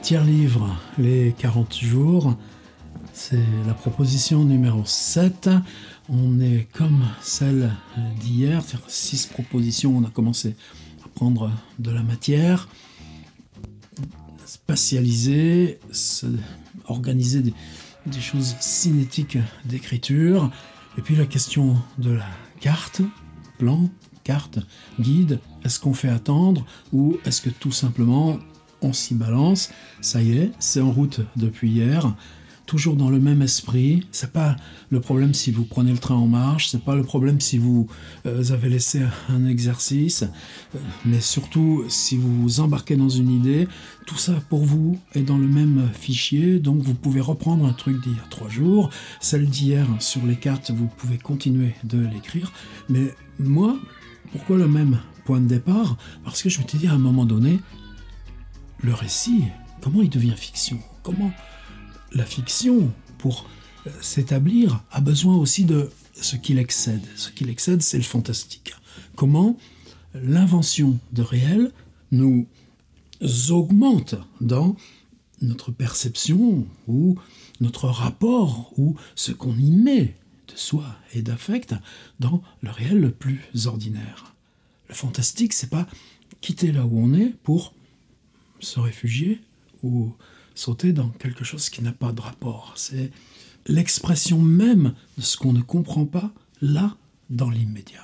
Tiers-livre, les 40 jours, c'est la proposition numéro 7. On est comme celle d'hier, 6 propositions, on a commencé à prendre de la matière, spatialiser, organiser des choses cinétiques d'écriture, et puis la question de la carte, plan, carte, guide, est-ce qu'on fait attendre ou est-ce que tout simplement on s'y balance? Ça y est, c'est en route depuis hier, toujours dans le même esprit. C'est pas le problème si vous prenez le train en marche, c'est pas le problème si vous avez laissé un exercice, mais surtout si vous vous embarquez dans une idée, tout ça pour vous est dans le même fichier, donc vous pouvez reprendre un truc d'il y a 3 jours, celle d'hier sur les cartes, vous pouvez continuer de l'écrire, mais moi, pourquoi le même point de départ? Parce que je m'étais dit à un moment donné, le récit, comment il devient fiction? Comment la fiction, pour s'établir, a besoin aussi de ce qui l'excède. Ce qui l'excède, c'est le fantastique. Comment l'invention de réel nous augmente dans notre perception ou notre rapport ou ce qu'on y met de soi et d'affect dans le réel le plus ordinaire. Le fantastique, c'est pas quitter là où on est pour se réfugier ou sauter dans quelque chose qui n'a pas de rapport. C'est l'expression même de ce qu'on ne comprend pas, là, dans l'immédiat.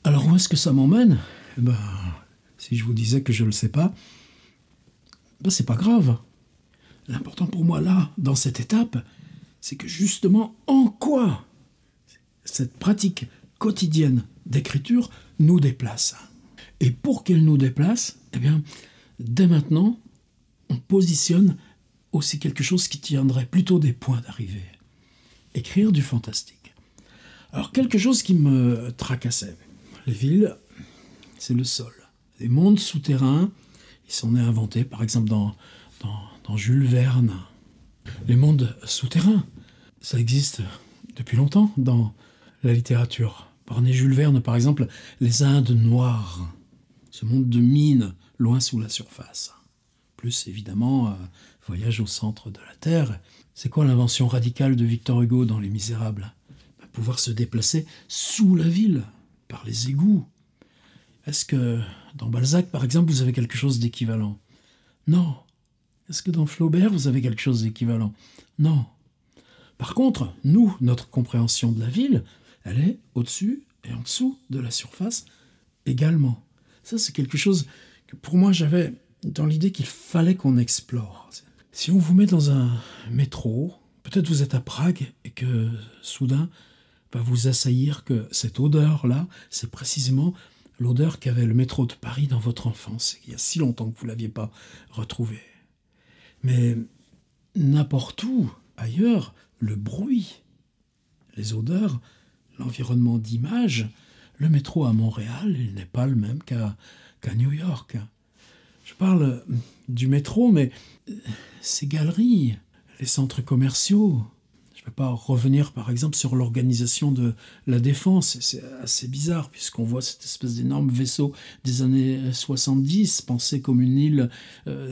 Alors où est-ce que ça m'emmène? Si je vous disais que je ne le sais pas, c'est pas grave. L'important pour moi, là, dans cette étape, c'est que justement, en quoi cette pratique quotidienne d'écriture nous déplace. Et pour qu'elle nous déplace, dès maintenant, on positionne aussi quelque chose qui tiendrait plutôt des points d'arrivée. Écrire du fantastique. Alors, quelque chose qui me tracassait. Les villes, c'est le sol. Les mondes souterrains, ils sont inventés, par exemple, dans Jules Verne. Les mondes souterrains, ça existe depuis longtemps dans la littérature. Prenez Jules Verne, par exemple, les Indes noires. Ce monde de mines, loin sous la surface. Plus, évidemment, voyage au centre de la Terre. C'est quoi l'invention radicale de Victor Hugo dans Les Misérables? Pouvoir se déplacer sous la ville, par les égouts. Est-ce que dans Balzac, par exemple, vous avez quelque chose d'équivalent? Non. Est-ce que dans Flaubert, vous avez quelque chose d'équivalent? Non. Par contre, nous, notre compréhension de la ville, elle est au-dessus et en dessous de la surface également. Ça, c'est quelque chose que pour moi, j'avais dans l'idée qu'il fallait qu'on explore. Si on vous met dans un métro, peut-être vous êtes à Prague et que soudain va vous assaillir que cette odeur-là, c'est précisément l'odeur qu'avait le métro de Paris dans votre enfance. Il y a si longtemps que vous ne l'aviez pas retrouvé. Mais n'importe où ailleurs, le bruit, les odeurs, l'environnement d'image, le métro à Montréal, il n'est pas le même qu'à New York. Je parle du métro, mais ces galeries, les centres commerciaux, je ne vais pas revenir par exemple sur l'organisation de la Défense, c'est assez bizarre puisqu'on voit cette espèce d'énorme vaisseau des années 70 pensé comme une île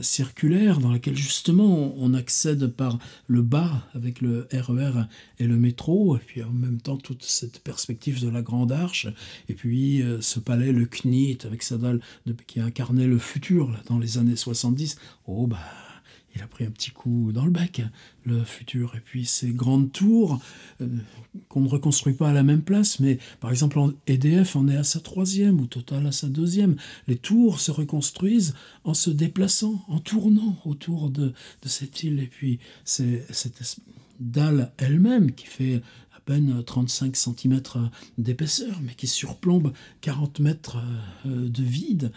circulaire dans laquelle justement on accède par le bas avec le RER et le métro, et puis en même temps toute cette perspective de la Grande Arche, et puis ce palais, le CNIT, avec sa dalle qui incarnait le futur là, dans les années 70. Il a pris un petit coup dans le bec, le futur. Et puis ces grandes tours qu'on ne reconstruit pas à la même place, mais par exemple EDF en est à sa 3e ou Total à sa 2e. Les tours se reconstruisent en se déplaçant, en tournant autour de cette île. Et puis c'est cette dalle elle-même qui fait à peine 35 cm d'épaisseur, mais qui surplombe 40 mètres de vide.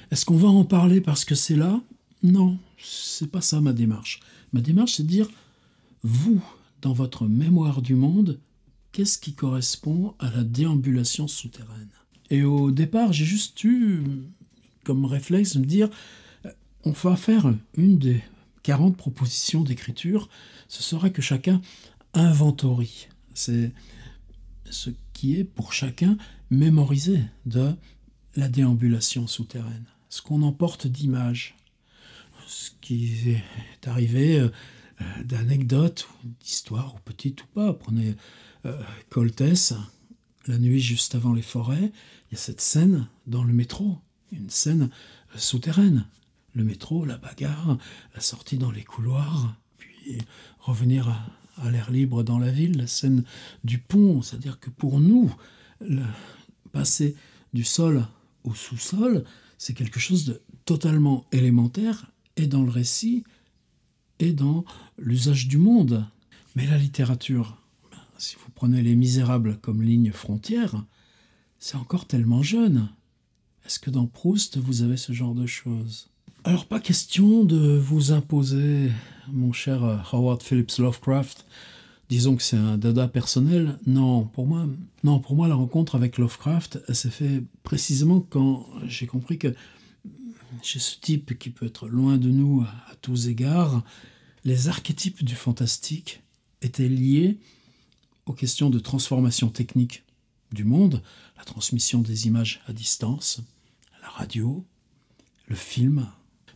Est-ce qu'on va en parler parce que c'est là ? Non, c'est pas ça ma démarche. Ma démarche, c'est de dire, vous, dans votre mémoire du monde, qu'est-ce qui correspond à la déambulation souterraine? Et au départ, j'ai juste eu comme réflexe de me dire, on va faire une des 40 propositions d'écriture, ce serait que chacun inventorie. C'est ce qui est pour chacun mémorisé de la déambulation souterraine, ce qu'on emporte d'images. ce qui est arrivé, d'anecdotes, d'histoires, ou petites ou pas. Prenez Coltès, la nuit juste avant les forêts, il y a cette scène dans le métro, une scène souterraine. Le métro, la bagarre, la sortie dans les couloirs, puis revenir à l'air libre dans la ville, la scène du pont. C'est-à-dire que pour nous, passer du sol au sous-sol, c'est quelque chose de totalement élémentaire, et dans le récit, et dans l'usage du monde. Mais la littérature, si vous prenez Les Misérables comme ligne frontière, c'est encore tellement jeune. Est-ce que dans Proust, vous avez ce genre de choses? Alors, pas question de vous imposer, mon cher Howard Phillips Lovecraft. Disons que c'est un dada personnel. Non, pour moi, la rencontre avec Lovecraft, elle s'est faite précisément quand j'ai compris que chez ce type qui peut être loin de nous à tous égards, les archétypes du fantastique étaient liés aux questions de transformation technique du monde, la transmission des images à distance, la radio, le film.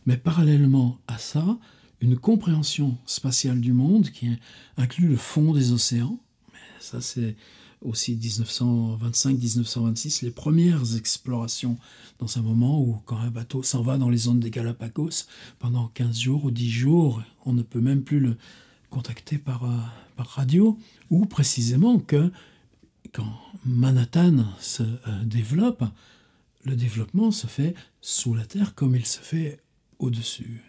Mais parallèlement à ça, une compréhension spatiale du monde qui inclut le fond des océans. Mais ça, c'est aussi 1925-1926, les premières explorations dans un moment où quand un bateau s'en va dans les zones des Galapagos, pendant 15 jours ou 10 jours, on ne peut même plus le contacter par radio, ou précisément que quand Manhattan se développe, le développement se fait sous la terre comme il se fait au-dessus.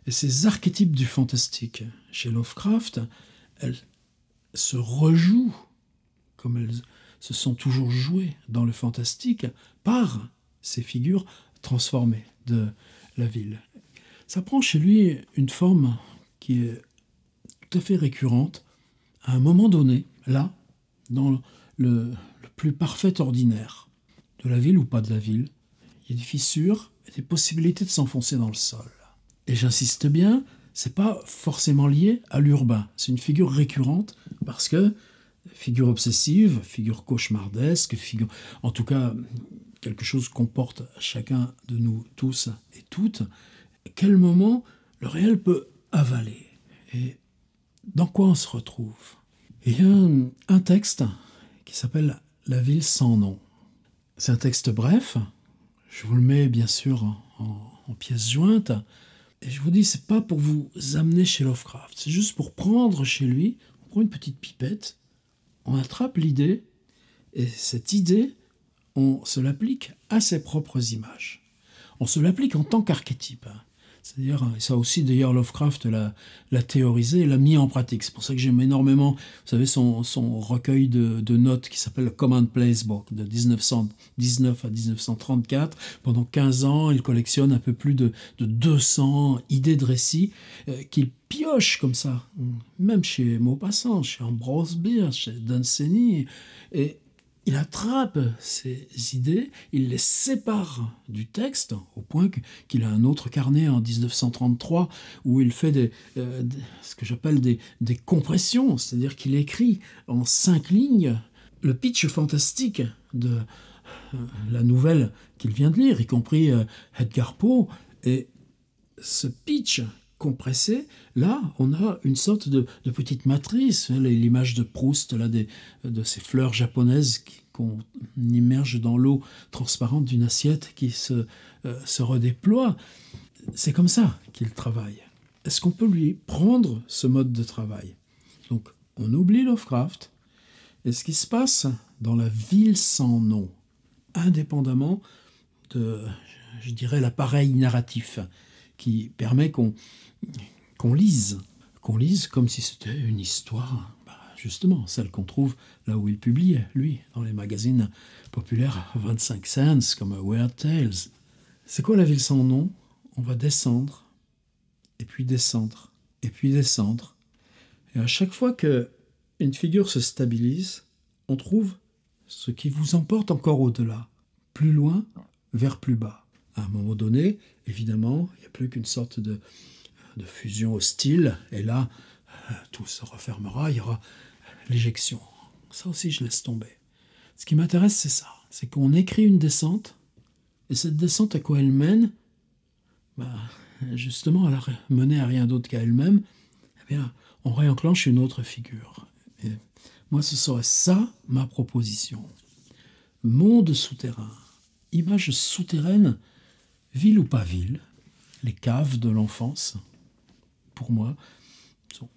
Et ces archétypes du fantastique chez Lovecraft, elles se rejouent comme elles se sont toujours jouées dans le fantastique par ces figures transformées de la ville. Ça prend chez lui une forme qui est tout à fait récurrente à un moment donné, là, dans le plus parfait ordinaire de la ville ou pas de la ville. Il y a des fissures et des possibilités de s'enfoncer dans le sol. Et j'insiste bien, c'est pas forcément lié à l'urbain. C'est une figure récurrente parce que figure obsessive, figure cauchemardesque, figure, en tout cas quelque chose qu'on porte chacun de nous tous et toutes. À quel moment le réel peut avaler? Et dans quoi on se retrouve? Il y a un texte qui s'appelle La ville sans nom. C'est un texte bref. Je vous le mets bien sûr en pièces jointes. Et je vous dis, c'est pas pour vous amener chez Lovecraft, c'est juste pour prendre chez lui, on prend une petite pipette, on attrape l'idée, et cette idée, on se l'applique à ses propres images. On se l'applique en tant qu'archétype. C'est-à-dire, ça aussi d'ailleurs Lovecraft l'a théorisé et l'a mis en pratique. C'est pour ça que j'aime énormément, vous savez, son recueil de notes qui s'appelle le Commonplace Book de 1919 à 1934. Pendant 15 ans, il collectionne un peu plus de 200 idées de récits qu'il pioche comme ça, même chez Maupassant, chez Ambrose Bierce, chez Dunsany, et il attrape ces idées, il les sépare du texte, au point qu'il a un autre carnet en 1933 où il fait ce que j'appelle des compressions, c'est-à-dire qu'il écrit en 5 lignes le pitch fantastique de la nouvelle qu'il vient de lire, y compris Edgar Poe, et ce pitch compressé, là, on a une sorte de petite matrice, l'image de Proust, là, de ces fleurs japonaises qu'on immerge dans l'eau transparente d'une assiette qui se redéploie. C'est comme ça qu'il travaille. Est-ce qu'on peut lui prendre ce mode de travail? Donc, on oublie Lovecraft, et ce qui se passe dans La ville sans nom, indépendamment de, je dirais, l'appareil narratif qui permet qu'on lise comme si c'était une histoire, justement, celle qu'on trouve là où il publiait, lui, dans les magazines populaires 25 cents, comme Weird Tales. C'est quoi La ville sans nom? On va descendre, et puis descendre, et puis descendre. Et à chaque fois qu'une figure se stabilise, on trouve ce qui vous emporte encore au-delà, plus loin, vers plus bas. À un moment donné, évidemment, il n'y a plus qu'une sorte de fusion hostile, et là, tout se refermera, il y aura l'éjection. Ça aussi, je laisse tomber. Ce qui m'intéresse, c'est ça. C'est qu'on écrit une descente, et cette descente, à quoi elle mène? justement, elle a mené à rien d'autre qu'à elle-même, eh bien, on réenclenche une autre figure. Et moi, ce serait ça, ma proposition. Monde souterrain, image souterraine, ville ou pas ville, les caves de l'enfance, pour moi, sont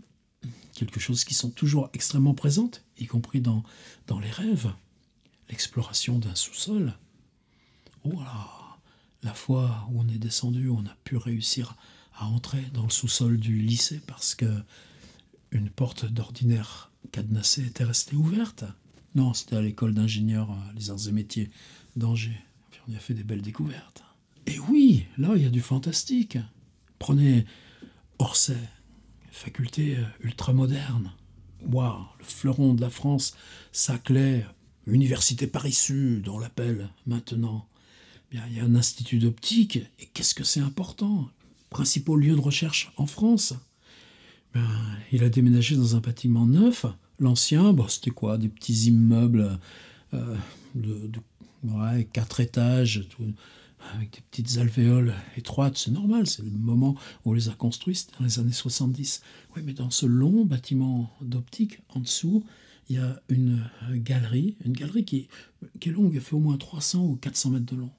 quelque chose qui sont toujours extrêmement présentes, y compris dans les rêves. L'exploration d'un sous-sol. Oh là, la fois où on est descendu, on a pu réussir à entrer dans le sous-sol du lycée parce que une porte d'ordinaire cadenassée était restée ouverte. Non, c'était à l'école d'ingénieurs, les arts et métiers d'Angers. Puis on y a fait des belles découvertes. Et oui, là, il y a du fantastique. Prenez Orsay, faculté ultramoderne. Waouh, le fleuron de la France, Saclay, Université Paris-Sud, on l'appelle maintenant. Bien, il y a un institut d'optique, et qu'est-ce que c'est important? Principal lieu de recherche en France. Ben, il a déménagé dans un bâtiment neuf. L'ancien, bon, c'était quoi? Des petits immeubles de 4 étages, tout, avec des petites alvéoles étroites. C'est normal, c'est le moment où on les a construits, c'était dans les années 70. Oui, mais dans ce long bâtiment d'optique, en dessous, il y a une galerie qui est longue, elle fait au moins 300 ou 400 mètres de long.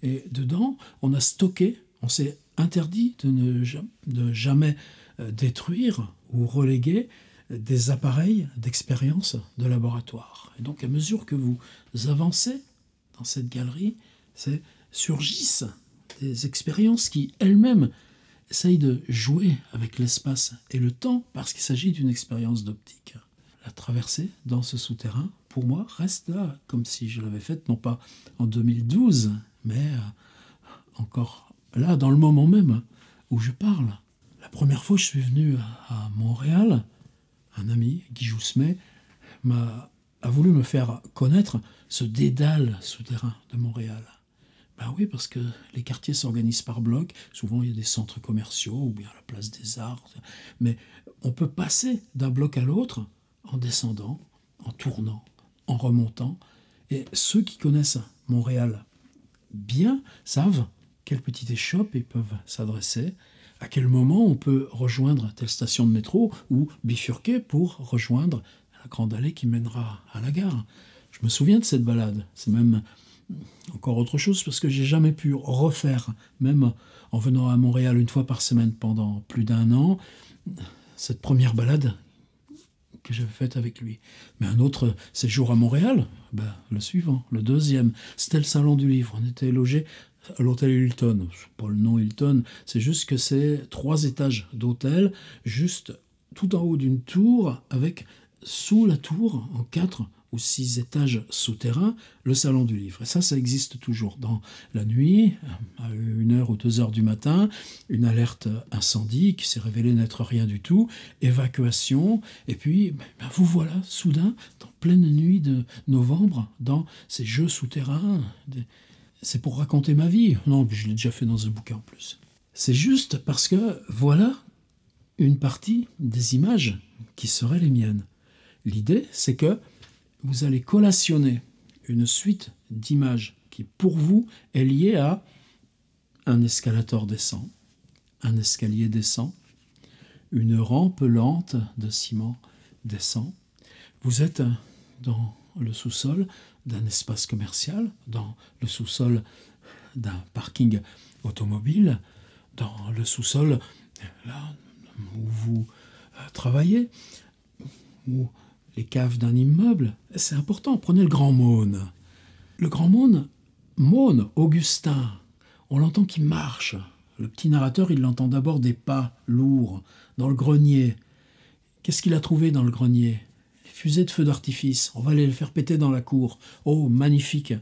Et dedans, on a stocké, on s'est interdit de jamais détruire ou reléguer des appareils d'expérience de laboratoire. Et donc, à mesure que vous avancez dans cette galerie, surgissent des expériences qui, elles-mêmes, essayent de jouer avec l'espace et le temps parce qu'il s'agit d'une expérience d'optique. La traversée dans ce souterrain, pour moi, reste là, comme si je l'avais faite, non pas en 2012, mais encore là, dans le moment même où je parle. La première fois que je suis venu à Montréal, un ami, Guy Joussemet, a voulu me faire connaître ce dédale souterrain de Montréal. Ben oui, parce que les quartiers s'organisent par blocs. Souvent, il y a des centres commerciaux ou bien la place des arts. Mais on peut passer d'un bloc à l'autre en descendant, en tournant, en remontant. Et ceux qui connaissent Montréal bien savent quelle petite échoppe ils peuvent s'adresser, à quel moment on peut rejoindre telle station de métro ou bifurquer pour rejoindre la grande allée qui mènera à la gare. Je me souviens de cette balade. C'est même encore autre chose parce que j'ai jamais pu refaire, même en venant à Montréal une fois par semaine pendant plus d'1 an, cette première balade que j'avais faite avec lui. Mais un autre séjour à Montréal, le suivant, le deuxième, c'était le salon du livre. On était logé à l'hôtel Hilton. C'est pas le nom Hilton, c'est juste que c'est 3 étages d'hôtel, juste tout en haut d'une tour, avec sous la tour, en 4 ou 6 étages souterrains, le salon du livre. Et ça existe toujours. Dans la nuit, à 1h ou 2h du matin, une alerte incendie qui s'est révélée n'être rien du tout, évacuation, et puis vous voilà, soudain, dans pleine nuit de novembre, dans ces jeux souterrains. C'est pour raconter ma vie. Non, je l'ai déjà fait dans un bouquin en plus. C'est juste parce que voilà une partie des images qui seraient les miennes. L'idée, c'est que vous allez collationner une suite d'images qui, pour vous, est liée à un escalator descend, un escalier descend, une rampe lente de ciment descend. Vous êtes dans le sous-sol d'un espace commercial, dans le sous-sol d'un parking automobile, dans le sous-sol là où vous travaillez, ou les caves d'un immeuble. C'est important, prenez le Grand Maune. Le Grand Maune, Augustin, on l'entend qui marche. Le petit narrateur, il l'entend d'abord des pas lourds dans le grenier. Qu'est-ce qu'il a trouvé dans le grenier? Fusée de feu d'artifice. On va aller le faire péter dans la cour. Oh, magnifique.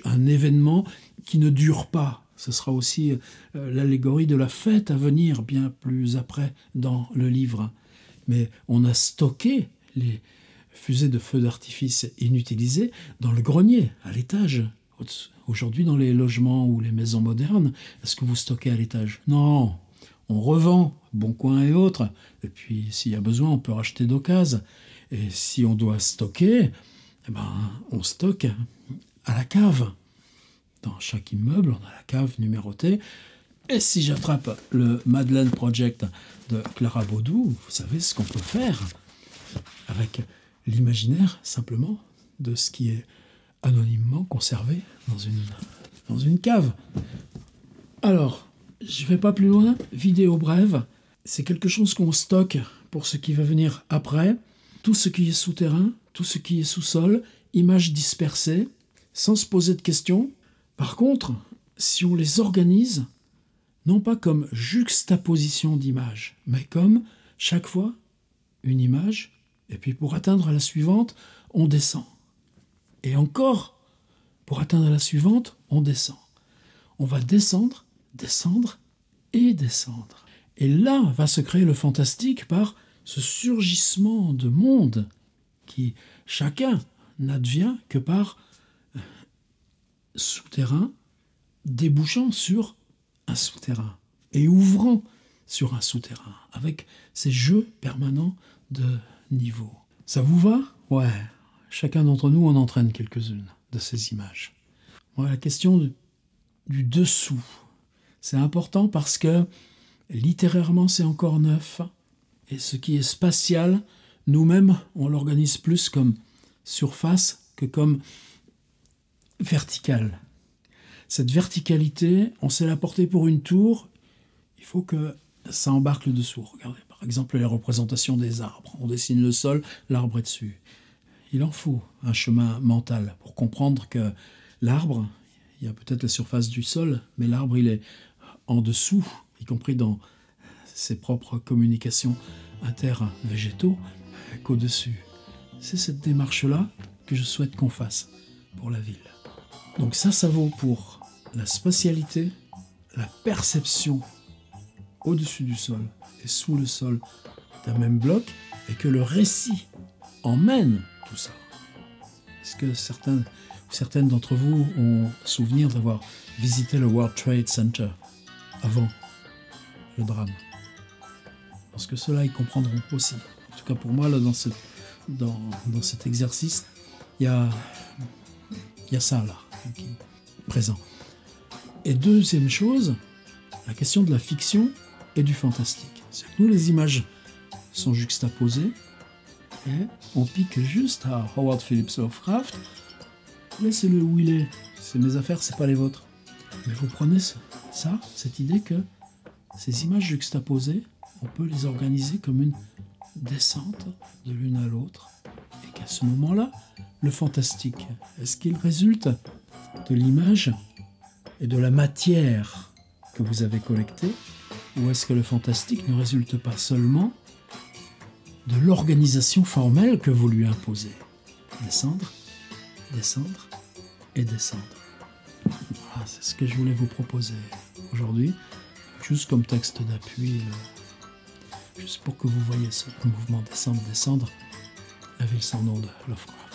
Un événement qui ne dure pas. Ce sera aussi l'allégorie de la fête à venir, bien plus après, dans le livre. Mais on a stocké les fusées de feu d'artifice inutilisées dans le grenier, à l'étage. Aujourd'hui, dans les logements ou les maisons modernes, est-ce que vous stockez à l'étage? Non, on revend, Boncoin et autres. Et puis, s'il y a besoin, on peut racheter d'occasion. Et si on doit stocker, on stocke à la cave. Dans chaque immeuble, on a la cave numérotée. Et si j'attrape le Madeleine Project de Clara Baudou, vous savez ce qu'on peut faire avec l'imaginaire, simplement, de ce qui est anonymement conservé dans une cave. Alors, je ne vais pas plus loin, vidéo brève, c'est quelque chose qu'on stocke pour ce qui va venir après, tout ce qui est souterrain, tout ce qui est sous-sol, images dispersées, sans se poser de questions. Par contre, si on les organise, non pas comme juxtaposition d'images, mais comme, chaque fois, une image, et puis pour atteindre la suivante, on descend. Et encore, pour atteindre la suivante, on descend. On va descendre, descendre et descendre. Et là va se créer le fantastique par ce surgissement de monde qui, chacun, n'advient que par souterrain débouchant sur un souterrain et ouvrant sur un souterrain avec ces jeux permanents de niveau. Ça vous va? Ouais. Chacun d'entre nous en entraîne quelques-unes de ces images. Voilà, la question du dessous. C'est important parce que littérairement c'est encore neuf et ce qui est spatial, nous-mêmes on l'organise plus comme surface que comme verticale. Cette verticalité, on sait la porter pour une tour, il faut que ça embarque le dessous. Regardez, par exemple, les représentations des arbres. On dessine le sol, l'arbre est dessus. Il en faut un chemin mental pour comprendre que l'arbre, il y a peut-être la surface du sol, mais l'arbre, il est en dessous, y compris dans ses propres communications inter-végétaux, qu'au-dessus. C'est cette démarche-là que je souhaite qu'on fasse pour la ville. Donc ça vaut pour la spatialité, la perception au-dessus du sol et sous le sol d'un même bloc, et que le récit emmène tout ça. Est-ce que certaines d'entre vous ont souvenir d'avoir visité le World Trade Center avant le drame? Parce que ceux-là, ils comprendront aussi. En tout cas pour moi, là, dans cet exercice, il y a ça là, qui est présent. Et deuxième chose, la question de la fiction et du fantastique. C'est que nous, les images sont juxtaposées et on pique juste à Howard Phillips Lovecraft. Laissez-le où il est. C'est mes affaires, c'est pas les vôtres. Mais vous prenez cette idée que ces images juxtaposées, on peut les organiser comme une descente de l'une à l'autre. Et qu'à ce moment-là, le fantastique, est-ce qu'il résulte de l'image et de la matière que vous avez collectée, ou est-ce que le fantastique ne résulte pas seulement de l'organisation formelle que vous lui imposez? Descendre, descendre et descendre. Voilà, c'est ce que je voulais vous proposer aujourd'hui, juste comme texte d'appui, juste pour que vous voyez ce mouvement descendre, descendre, la ville sans nom de Lovecraft.